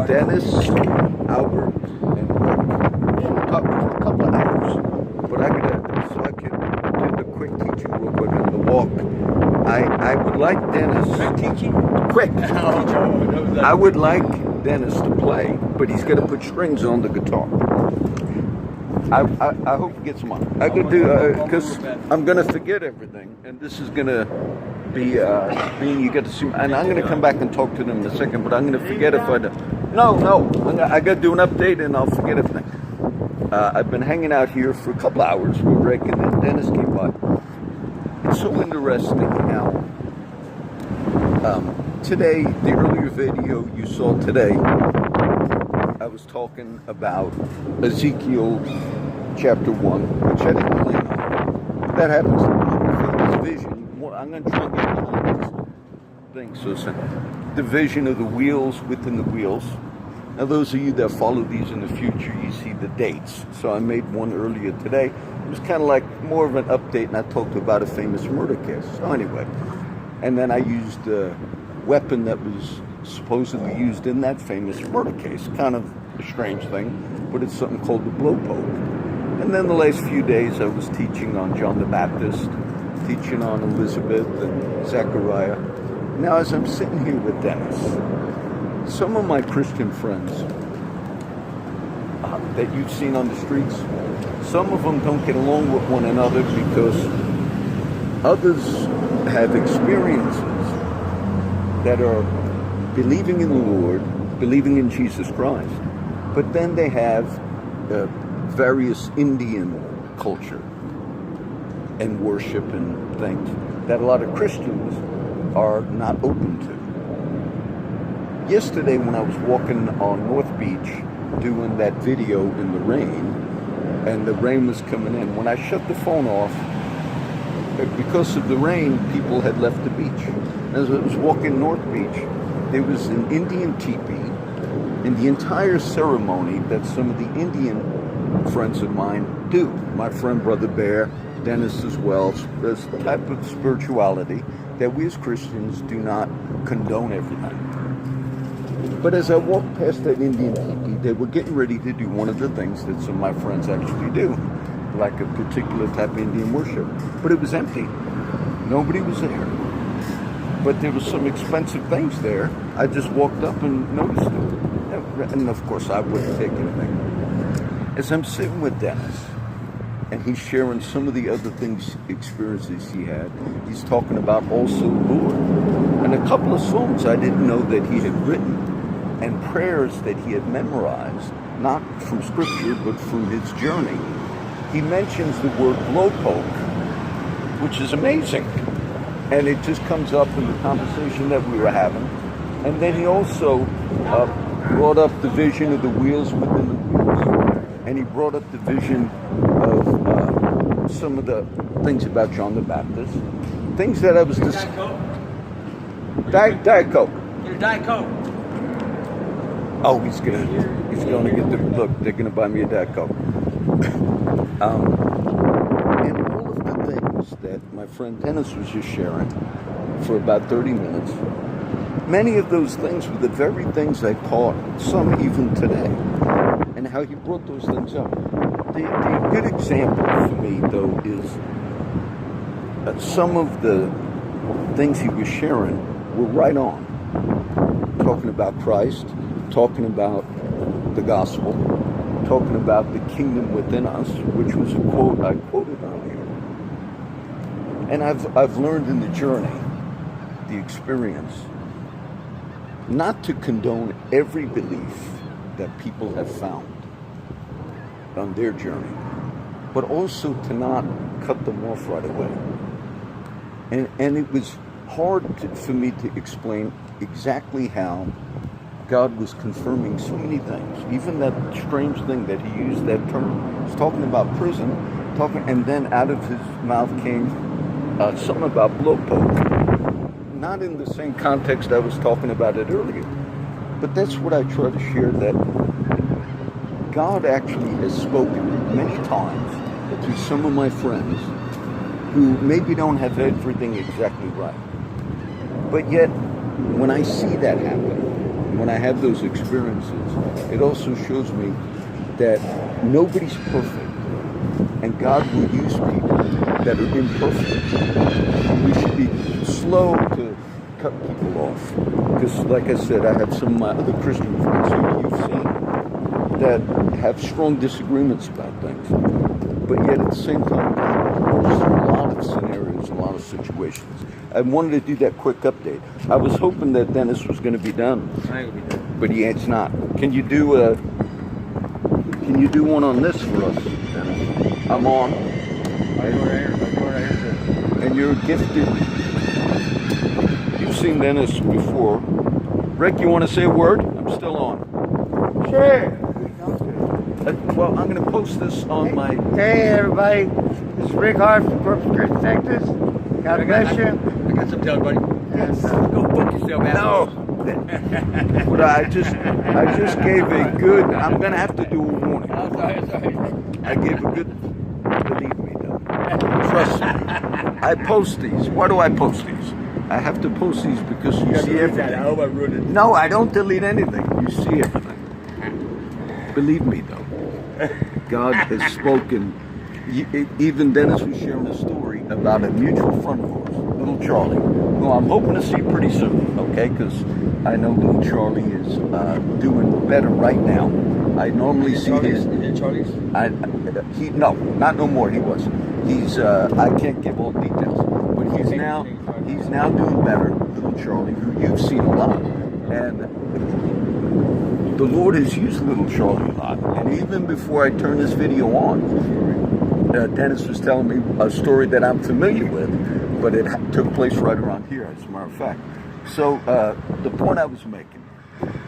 Dennis, Albert, and Rick for a couple of hours. But I can do the quick teaching real quick on the walk. I would like Dennis. Quick teaching? Quick. I would like Dennis to play, but he's got to put strings on the guitar. I hope he gets them on. I could do, because I'm going to forget everything, and this is going to be being you get to see, and I'm going to come back and talk to them in a second, but I'm going to forget if I don't. No, I got to do an update, and I'll forget everything. I've been hanging out here for a couple hours with Rick, and then Dennis came by. It's so interesting how today, the earlier video you saw today, I was talking about Ezekiel chapter 1, which I didn't really know. That happens to be this vision. I'm going to try and get behind this thing. So it's the vision of the wheels within the wheels. Now, those of you that follow these in the future, you see the dates. So I made one earlier today. It was kind of like more of an update, and I talked about a famous murder case. So anyway, and then I used a weapon that was supposedly used in that famous murder case. Kind of a strange thing, but it's something called the blowpoke. And then the last few days I was teaching on John the Baptist, teaching on Elizabeth and Zechariah. Now as I'm sitting here with Dennis, some of my Christian friends that you've seen on the streets, some of them don't get along with one another because others have experiences that are believing in the Lord, believing in Jesus Christ, but then they have various Indian culture and worship and things that a lot of Christians are not open to. Yesterday when I was walking on North Beach doing that video in the rain, and the rain was coming in, when I shut the phone off, because of the rain, people had left the beach. As I was walking North Beach, there was an Indian teepee, and the entire ceremony that some of the Indian friends of mine do. My friend Brother Bear, Dennis as well, there's a type of spirituality that we as Christians do not condone everything. But as I walked past that Indian teepee, they were getting ready to do one of the things that some of my friends actually do, like a particular type of Indian worship. But it was empty. Nobody was there. But there was some expensive things there. I just walked up and noticed it. And of course, I wouldn't take anything. As I'm sitting with Dennis, and he's sharing some of the other things, experiences he had, he's talking about also the Lord. And a couple of songs I didn't know that he had written, and prayers that he had memorized, not from scripture, but from his journey. He mentions the word blowpoke, which is amazing. And it just comes up in the conversation that we were having. And then he also brought up the vision of the wheels within the wheels. And he brought up the vision of some of the things about John the Baptist. Things that I was Diet Coke? Diet Coke. Your Diet Coke. Oh, he's going to get the, look, they're going to buy me a Diet Coke. And all of the things that my friend Dennis was just sharing for about 30 minutes, many of those things were the very things I taught, some even today, and how he brought those things up. The good example for me, though, is some of the things he was sharing were right on. Talking about Christ, talking about the gospel, talking about the kingdom within us, which was a quote I quoted earlier. And I've learned in the journey, the experience, not to condone every belief that people have found on their journey, but also to not cut them off right away. And it was hard for me to explain exactly how God was confirming so many things. Even that strange thing that he used that term. He was talking about prison, and then out of his mouth came something about blowpoke. Not in the same context I was talking about it earlier. But that's what I try to share, that God actually has spoken many times to some of my friends who maybe don't have everything exactly right. But yet, when I see that happen, when I have those experiences, it also shows me that nobody's perfect, and God will use people that are imperfect. We should be slow to cut people off, because, like I said, I have some of my other Christian friends who you've seen that have strong disagreements about things, but yet at the same time, God works through a lot of scenarios, a lot of situations. I wanted to do that quick update. I was hoping that Dennis was going to be done, but it's not. Can you do one on this for us, Dennis? I'm on. And you're gifted. You've seen Dennis before. Rick, you want to say a word? I'm still on. Sure. Well, I'm going to post this on my... Hey, everybody. This is Rick Hart from Corpus Christi, Texas. God bless you. I got some tell, buddy. Yes. Go book yourself, asshole. No. But I just gave a good... I'm going to have to do a warning. Sorry. I gave a good... Believe me, though. Trust me. I post these. Why do I post these? I have to post these because you see everything. I hope I ruined it. No, I don't delete anything. You see everything. Believe me, though. God has spoken. Even Dennis was sharing a story about a mutual friend of ours, little Charlie, who I'm hoping to see pretty soon, okay? Because I know little Charlie is doing better right now. I normally see his... Is it Charlie's? No, not no more. He was. He's. I can't give all details, but he's now doing better, little Charlie, who you've seen a lot, and the Lord has used little Charlie a lot. And even before I turned this video on, Dennis was telling me a story that I'm familiar with, but it took place right around here, as a matter of fact. So the point I was making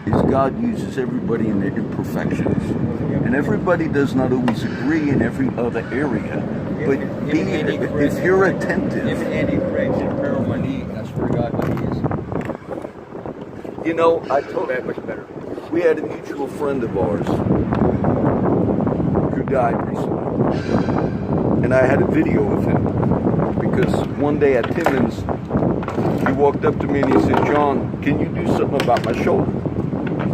is God uses everybody in their imperfections. And everybody does not always agree in every other area. But if you're attentive... Him and Andy corrects in prayer on my knee, and I swear to God, my knee is... You know, I told that much better. we had a mutual friend of ours who died recently. And I had a video of him. Because one day at Timmons, he walked up to me and he said, "John, can you do something about my shoulder?"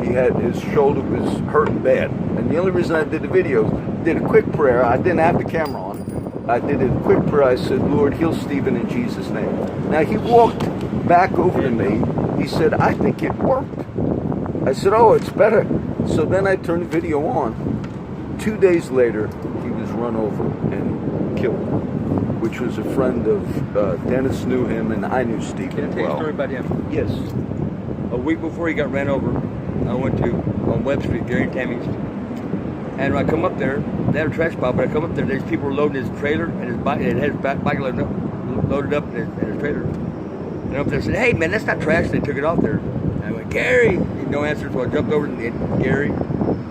His shoulder was hurting bad. And the only reason I did the video, did a quick prayer. I didn't have the camera on. I did a quick prayer. I said, "Lord, heal Stephen in Jesus' name." Now he walked back over to me. He said, "I think it worked." I said, "Oh, it's better." So then I turned the video on. 2 days later, he was run over and killed, which was a friend of Dennis knew him, and I knew Stephen Can I tell you a well. story about him? Yes. A week before he got ran over, I went to on Webb Street, Gary and Tammy's. And when I come up there, they had a trash pile, but I come up there, there's people loading his trailer and his bike, and his bike loaded up in his trailer. And up there said, "Hey man, that's not trash." They took it off there. And I went, "Gary!" No answer, so I jumped over and Gary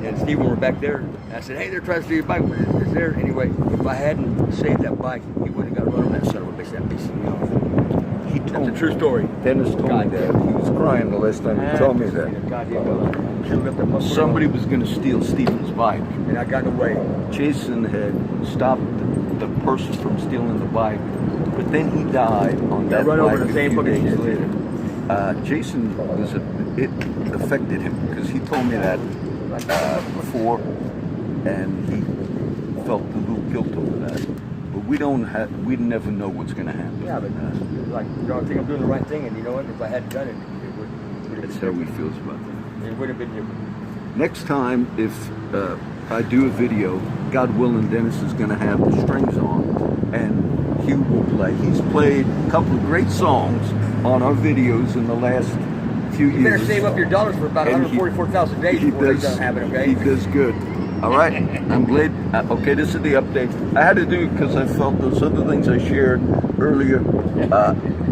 and Stephen were back there. And I said, "Hey, they're trying to steal your bike." It's there. Anyway, if I hadn't saved that bike, he wouldn't have got run over that son of a bitch. That pissed me off. He told That's a true story. Dennis told me that. He was crying the last time he told me that. Somebody was going to steal Stephen's bike. And I got away. Jason had stopped the person from stealing the bike, but then he died on that run bike over the a same few fucking days shit. later. Jason it affected him because he told me that before, and he felt a little guilt over that. But we never know what's going to happen. Yeah, but like, you know, I think I'm doing the right thing, and you know what? If I hadn't done it, it would That's how he feels about that. It would have been different. Next time, if I do a video, God willing, Dennis is going to have the strings on, and he will play. He's played a couple of great songs on our videos in the last few years. You better save up your dollars for about And 144,000 days before he's done having, okay? He does good. All right, I'm glad. Okay, this is the update. I had to do it because I felt those other things I shared earlier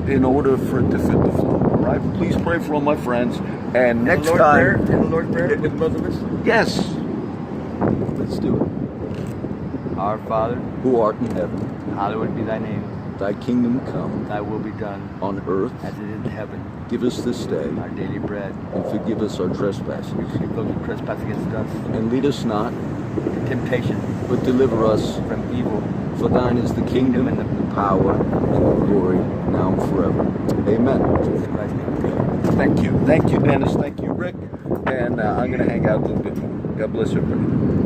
in order for it to fit the flow. All right, please pray for all my friends. And next time, the Lord's Prayer with both of us. yes, let's do it. Our Father, Who art in heaven, hallowed be thy name. thy kingdom come Thy will be done on earth. as it is in heaven. Give us this day, Our daily bread. and forgive us our trespasses. We forgive those who trespass against us. And lead us not, Into temptation but deliver us. from evil. For thine is the kingdom, and the power, and the glory, now and forever. Amen. In Jesus Christ's name. Thank you, Dennis. Thank you, Rick. And I'm going to hang out a little bit more. God bless everybody.